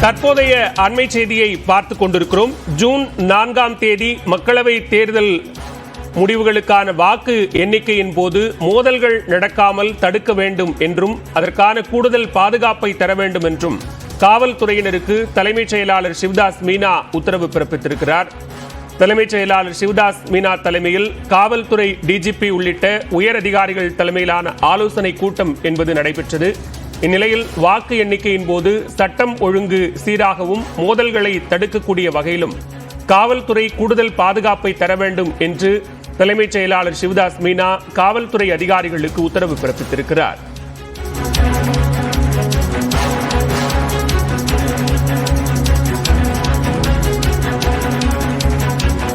தற்போதைய அண்மை செய்தியை பார்த்துக் கொண்டிருக்கிறோம். ஜூன் 4ஆம் தேதி மக்களவை தேர்தல் முடிவுகளுக்கான வாக்கு எண்ணிக்கையின் போது மோதல்கள் நடக்காமல் தடுக்க வேண்டும் என்றும் அதற்கான கூடுதல் பாதுகாப்பை தர வேண்டும் என்றும் காவல்துறையினருக்கு தலைமைச் செயலாளர் சிவதாஸ் மீனா உத்தரவு பிறப்பித்திருக்கிறார். தலைமைச் செயலாளர் சிவதாஸ் மீனா தலைமையில் காவல்துறை டிஜிபி உள்ளிட்ட உயர் அதிகாரிகள் தலைமையிலான ஆலோசனை கூட்டம் என்பது நடைபெற்றது. இந்நிலையில் வாக்கு எண்ணிக்கையின் போது சட்டம் ஒழுங்கு சீராகவும் மோதல்களை தடுக்கக்கூடிய வகையிலும் காவல்துறை கூடுதல் பாதுகாப்பை தர வேண்டும் என்று தலைமைச் செயலாளர் சிவதாஸ் மீனா காவல்துறை அதிகாரிகளுக்கு உத்தரவு பிறப்பித்திருக்கிறார்.